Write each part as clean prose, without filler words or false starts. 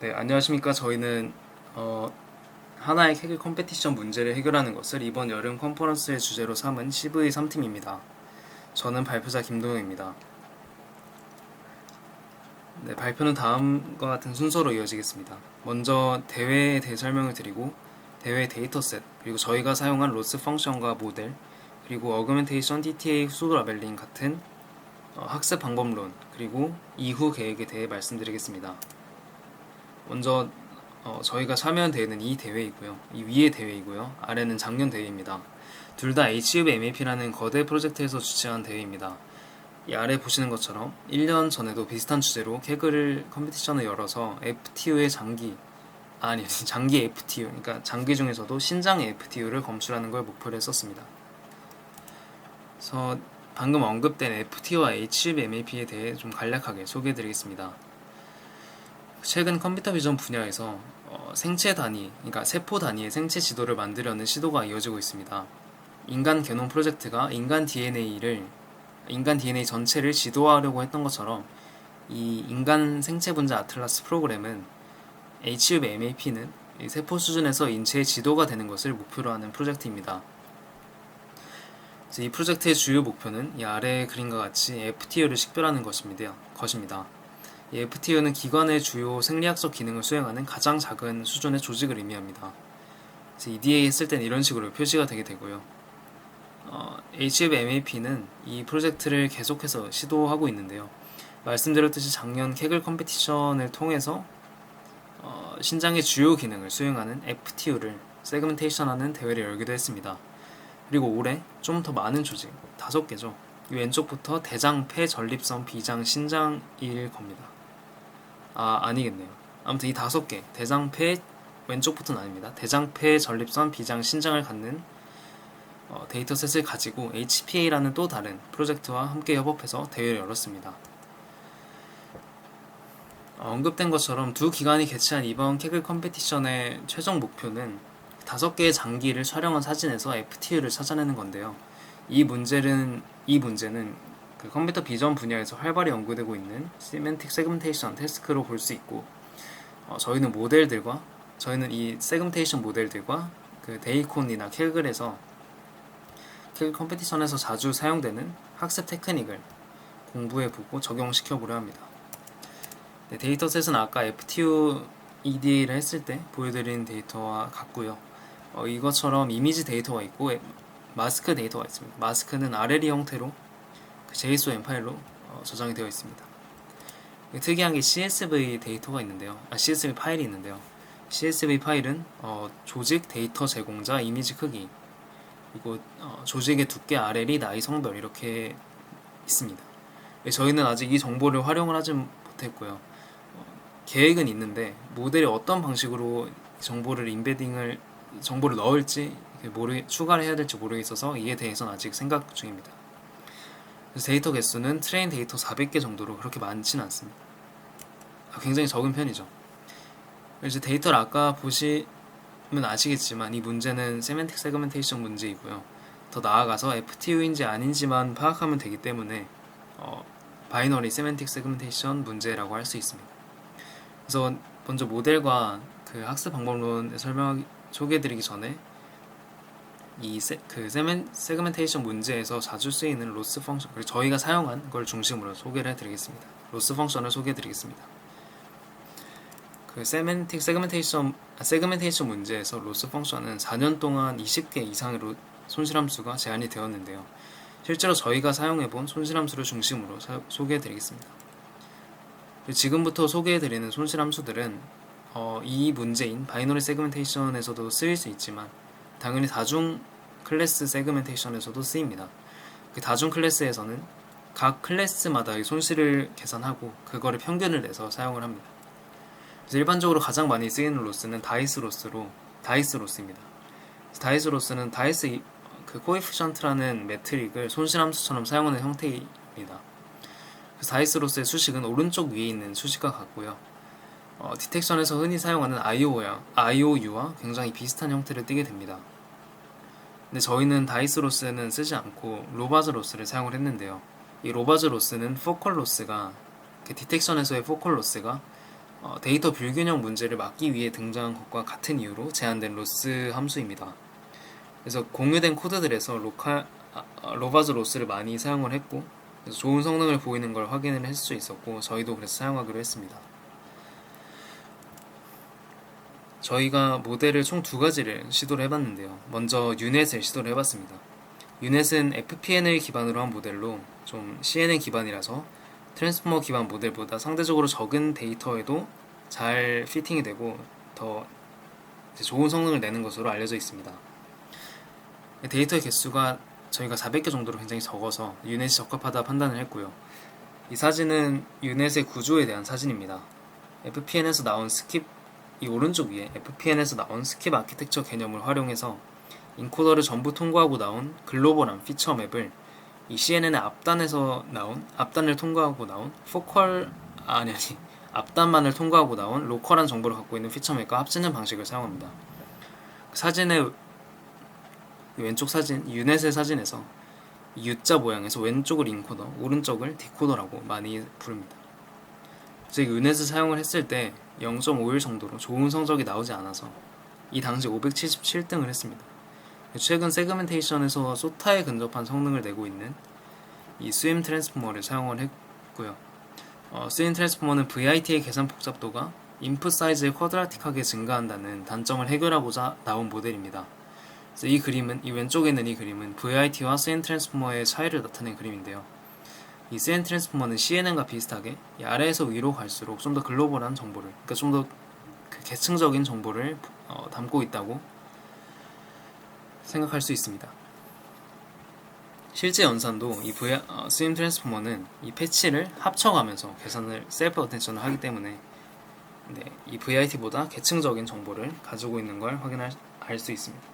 네, 안녕하십니까. 저희는 하나의 케이크 컴페티션 문제를 해결하는 것을 이번 여름 컨퍼런스의 주제로 삼은 CV3팀입니다. 저는 발표자 김동영입니다. 네, 발표는 다음과 같은 순서로 이어지겠습니다. 먼저 대회에 대해 설명을 드리고 대회 데이터셋, 그리고 저희가 사용한 로스 펑션과 모델, 그리고 어그멘테이션, TTA, 수도 라벨링 같은 학습 방법론, 그리고 이후 계획에 대해 말씀드리겠습니다. 먼저 저희가 참여한 대회는 이 대회이고요. 이 위의 대회이고요. 아래는 작년 대회입니다. 둘 다 HUB MAP라는 거대 프로젝트에서 주최한 대회입니다. 이 아래 보시는 것처럼 1년 전에도 비슷한 주제로 케글 컴피티션을 열어서 FTU의 장기 FTU, 그러니까 장기 중에서도 신장 FTU를 검출하는 걸 목표로 했었습니다. 그래서 방금 언급된 FTU와 HUB MAP에 대해 좀 간략하게 소개해드리겠습니다. 최근 컴퓨터 비전 분야에서 생체 단위, 그러니까 세포 단위의 생체 지도를 만들려는 시도가 이어지고 있습니다. 인간 게놈 프로젝트가 인간 DNA 전체를 지도하려고 했던 것처럼 이 인간 생체 분자 아틀라스 프로그램은 HUB MAP는 세포 수준에서 인체의 지도가 되는 것을 목표로 하는 프로젝트입니다. 이 프로젝트의 주요 목표는 이 아래의 그림과 같이 FTU를 식별하는 것입니다. 이 FTU는 기관의 주요 생리학적 기능을 수행하는 가장 작은 수준의 조직을 의미합니다. EDA 했을 땐 이런 식으로 표시가 되게 되고요. HUB MAP는 이 프로젝트를 계속해서 시도하고 있는데요. 말씀드렸듯이 작년 케글 컴피티션을 통해서 신장의 주요 기능을 수행하는 FTU를 세그멘테이션하는 대회를 열기도 했습니다. 그리고 올해 좀 더 많은 조직, 5개죠. 이 왼쪽부터 대장, 폐, 전립선, 비장, 신장일 겁니다. 아니겠네요. 아무튼 이 5개, 대장, 폐, 왼쪽부터는 아닙니다. 대장, 폐, 전립선, 비장, 신장을 갖는 데이터셋을 가지고 HPA라는 또 다른 프로젝트와 함께 협업해서 대회를 열었습니다. 언급된 것처럼 두 기관이 개최한 이번 케글 컴피티션의 최종 목표는 5개의 장기를 촬영한 사진에서 FTU를 찾아내는 건데요. 이 문제는 그 컴퓨터 비전 분야에서 활발히 연구되고 있는 시멘틱 세그멘테이션 태스크로 볼 수 있고, 저희는 이 세그멘테이션 모델들과 그 데이콘이나 케글에서 케글 컴피티션에서 자주 사용되는 학습 테크닉을 공부해보고 적용시켜보려 합니다. 네, 데이터셋은 아까 FTU EDA를 했을 때 보여드린 데이터와 같고요. 이것처럼 이미지 데이터가 있고 마스크 데이터가 있습니다. 마스크는 RLE 형태로 JSON 파일로 저장이 되어 있습니다. 특이한 게 CSV 데이터가 있는데요. CSV 파일이 있는데요. CSV 파일은 조직, 데이터 제공자, 이미지 크기, 그리고 조직의 두께, RLE, 나이, 성별 이렇게 있습니다. 저희는 아직 이 정보를 활용을 하지 못했고요. 계획은 있는데 모델이 어떤 방식으로 정보를 넣을지 추가를 해야 될지 모르겠어서 이에 대해서는 아직 생각 중입니다. 그래서 데이터 개수는 트레인 데이터 400개 정도로 그렇게 많지는 않습니다. 굉장히 적은 편이죠. 이제 데이터를 아까 보시면 아시겠지만 이 문제는 세멘틱 세그멘테이션 문제이고요. 더 나아가서 FTU인지 아닌지만 파악하면 되기 때문에 바이너리 세멘틱 세그멘테이션 문제라고 할 수 있습니다. 그래서 먼저 모델과 그 학습 방법론을 소개해드리기 전에 세그멘테이션 문제에서 자주 쓰이는 로스 펑션, 그리고 저희가 사용한 걸 중심으로 소개를 해드리겠습니다. 로스 펑션을 소개해드리겠습니다. 그 세그멘테이션 문제에서 로스 펑션은 4년 동안 20개 이상으로 손실함수가 제한이 되었는데요. 실제로 저희가 사용해본 손실함수를 중심으로 소개해드리겠습니다. 지금부터 소개해드리는 손실함수들은 이 문제인 바이너리 세그멘테이션에서도 쓰일 수 있지만 당연히 다중 클래스 세그멘테이션에서도 쓰입니다. 그 다중 클래스에서는 각 클래스마다의 손실을 계산하고 그거를 평균을 내서 사용을 합니다. 그래서 일반적으로 가장 많이 쓰이는 로스는 다이스 로스입니다. 다이스 로스는 다이스 그 코에피션트라는 매트릭을 손실함수처럼 사용하는 형태입니다. 그래서 다이스 로스의 수식은 오른쪽 위에 있는 수식과 같고요. 디텍션에서 흔히 사용하는 IOU와 굉장히 비슷한 형태를 띠게 됩니다. 근데 저희는 다이스 로스는 쓰지 않고 로바즈 로스를 사용을 했는데요. 이 로바즈 로스는 포컬 로스가 그 디텍션에서의 포컬 로스가 데이터 불균형 문제를 막기 위해 등장한 것과 같은 이유로 제한된 로스 함수입니다. 그래서 공유된 코드들에서 로바즈 로스를 많이 사용을 했고, 그래서 좋은 성능을 보이는 걸 확인을 할 수 있었고, 저희도 그래서 사용하기로 했습니다. 저희가 모델을 총 두 가지를 시도를 해봤는데요. 먼저 유넷을 시도를 해봤습니다. 유넷은 FPN을 기반으로 한 모델로 좀 CNN 기반이라서 트랜스포머 기반 모델보다 상대적으로 적은 데이터에도 잘 피팅이 되고 더 좋은 성능을 내는 것으로 알려져 있습니다. 데이터의 개수가 저희가 400개 정도로 굉장히 적어서 유넷이 적합하다 판단을 했고요. 이 사진은 유넷의 구조에 대한 사진입니다. FPN에서 나온 스킵, 이 오른쪽 위에 FPN에서 나온 스킵 아키텍처 개념을 활용해서 인코더를 전부 통과하고 나온 글로벌한 피처 맵을 이 CNN의 앞단을 통과하고 나온 앞단만을 통과하고 나온 로컬한 정보를 갖고 있는 피처 맵과 합치는 방식을 사용합니다. 사진의 왼쪽 사진, 유넷의 사진에서 U자 모양에서 왼쪽을 인코더, 오른쪽을 디코더라고 많이 부릅니다. 즉 유넷을 사용을 했을 때 0.51 정도로 좋은 성적이 나오지 않아서 이 당시 577등을 했습니다. 최근 세그멘테이션에서 소타에 근접한 성능을 내고 있는 이 스윰 트랜스포머를 사용을 했고요. 스윰 트랜스포머는 VIT의 계산 복잡도가 인풋 사이즈에 쿼드라틱하게 증가한다는 단점을 해결하고자 나온 모델입니다. 그래서 이 왼쪽에 있는 이 그림은 VIT와 스윰 트랜스포머의 차이를 나타낸 그림인데요. 이 스윰 트랜스포머는 CNN과 비슷하게 이 아래에서 위로 갈수록 좀 더 글로벌한 정보를, 그러니까 좀 더 계층적인 정보를 담고 있다고 생각할 수 있습니다. 실제 연산도 이 스윰 트랜스포머는 이 패치를 합쳐가면서 계산을 셀프 어텐션을 하기 때문에 이 VIT보다 계층적인 정보를 가지고 있는 걸 확인할 수 있습니다.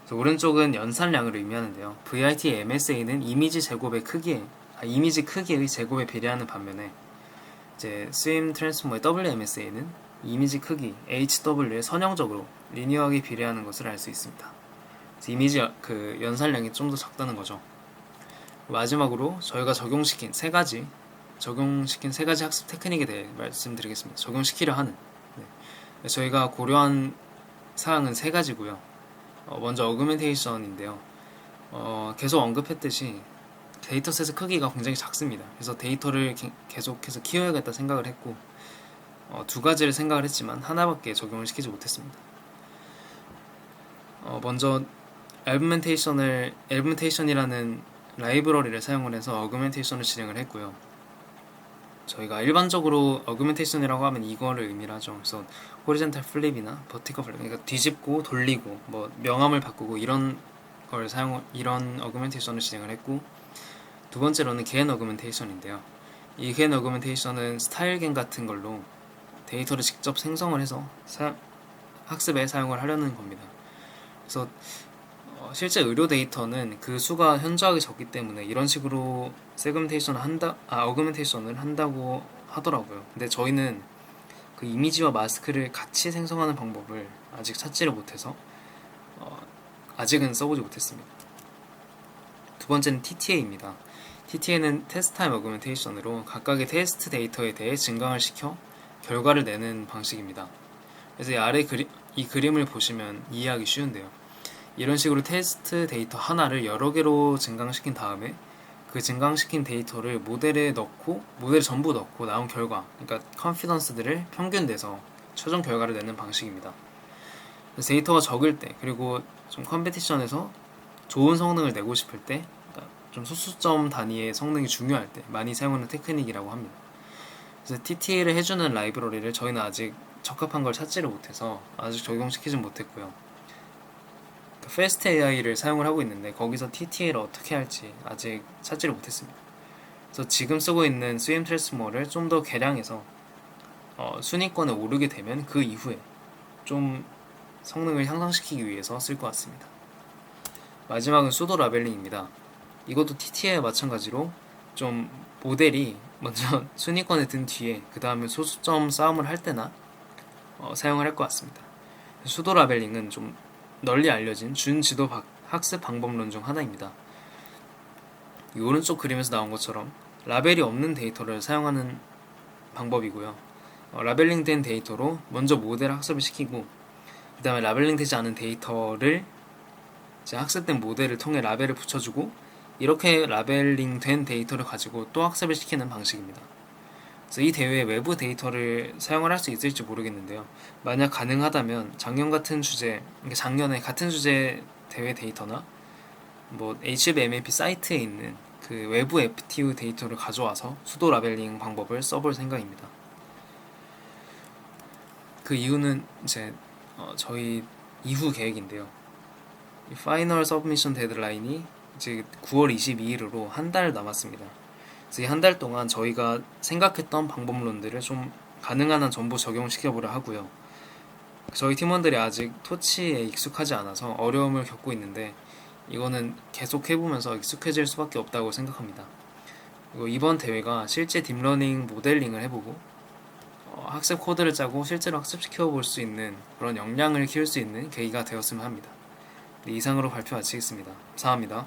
그래서 오른쪽은 연산량을 의미하는데요. VIT MSA는 이미지 크기의 제곱에 비례하는 반면에 이제 스윰 트랜스포머의 WMSA는 이미지 크기 HW에 선형적으로 리니어하게 비례하는 것을 알 수 있습니다. 그래서 이미지 연산량이 좀 더 작다는 거죠. 마지막으로 저희가 적용시킨 세 가지 학습 테크닉에 대해 말씀드리겠습니다. 적용시키려 하는 저희가 고려한 사항은 세 가지고요. 먼저 어그멘테이션인데요. 계속 언급했듯이 데이터셋의 크기가 굉장히 작습니다. 그래서 데이터를 계속해서 키워야겠다 생각을 했고 두 가지를 생각을 했지만 하나밖에 적용을 시키지 못했습니다. 먼저 엘브멘테이션이라는 라이브러리를 사용을 해서 어그멘테이션을 진행을 했고요. 저희가 일반적으로 어그멘테이션이라고 하면 이거를 의미를 하죠. 그래서 호리젠탈 플립이나 버티컬 플립, 그러니까 뒤집고 돌리고 뭐 명암을 바꾸고 이런 어그멘테이션을 진행을 했고, 두 번째로는 겐 어그멘테이션인데요. 이 겐 어그멘테이션은 스타일겐 같은 걸로 데이터를 직접 생성을 해서 학습에 사용을 하려는 겁니다. 그래서 실제 의료 데이터는 그 수가 현저하게 적기 때문에 이런 식으로 어그멘테이션을 한다고 하더라고요. 근데 저희는 그 이미지와 마스크를 같이 생성하는 방법을 아직 찾지를 못해서 아직은 써보지 못했습니다. 두 번째는 TTA입니다. TTA는 테스트 타임 어그멘테이션으로 각각의 테스트 데이터에 대해 증강을 시켜 결과를 내는 방식입니다. 그래서 이 그림을 보시면 이해하기 쉬운데요. 이런 식으로 테스트 데이터 하나를 여러 개로 증강시킨 다음에 그 증강시킨 데이터를 모델을 전부 넣고 나온 결과, 그러니까 컨피던스들을 평균 내서 최종 결과를 내는 방식입니다. 그래서 데이터가 적을 때, 그리고 좀 컴피티션에서 좋은 성능을 내고 싶을 때, 그러니까 좀 소수점 단위의 성능이 중요할 때 많이 사용하는 테크닉이라고 합니다. 그래서 TTA를 해주는 라이브러리를 저희는 아직 적합한 걸 찾지를 못해서 아직 적용시키진 못했고요. FastAI를 사용을 하고 있는데 거기서 TTA를 어떻게 할지 아직 찾지를 못했습니다. 그래서 지금 쓰고 있는 스윰 트랜스포머를 좀 더 개량해서 순위권에 오르게 되면 그 이후에 좀 성능을 향상시키기 위해서 쓸 것 같습니다. 마지막은 수도 라벨링입니다. 이것도 TTA와 마찬가지로 좀 모델이 먼저 순위권에 든 뒤에 그 다음에 소수점 싸움을 할 때나 사용을 할 것 같습니다. 수도 라벨링은 좀 널리 알려진 준지도 학습 방법론 중 하나입니다. 이 오른쪽 그림에서 나온 것처럼 라벨이 없는 데이터를 사용하는 방법이고요. 라벨링된 데이터로 먼저 모델 학습을 시키고, 그 다음에 라벨링되지 않은 데이터를 이제 학습된 모델을 통해 라벨을 붙여주고, 이렇게 라벨링된 데이터를 가지고 또 학습을 시키는 방식입니다. 그래서 이 대회에 외부 데이터를 사용을 할 수 있을지 모르겠는데요. 만약 가능하다면 작년에 같은 주제 대회 데이터나 뭐 HBMAP 사이트에 있는 그 외부 FTU 데이터를 가져와서 수도 라벨링 방법을 써볼 생각입니다. 그 이유는 이제 저희 이후 계획인데요. 이 파이널 서브미션 데드라인이 이제 9월 22일으로 한 달 남았습니다. 그래서 이 한 달 동안 저희가 생각했던 방법론들을 좀 가능한 한 전부 적용시켜보려 하고요. 저희 팀원들이 아직 토치에 익숙하지 않아서 어려움을 겪고 있는데, 이거는 계속 해보면서 익숙해질 수밖에 없다고 생각합니다. 그리고 이번 대회가 실제 딥러닝 모델링을 해보고 학습 코드를 짜고 실제로 학습시켜 볼 수 있는 그런 역량을 키울 수 있는 계기가 되었으면 합니다. 네, 이상으로 발표 마치겠습니다. 감사합니다.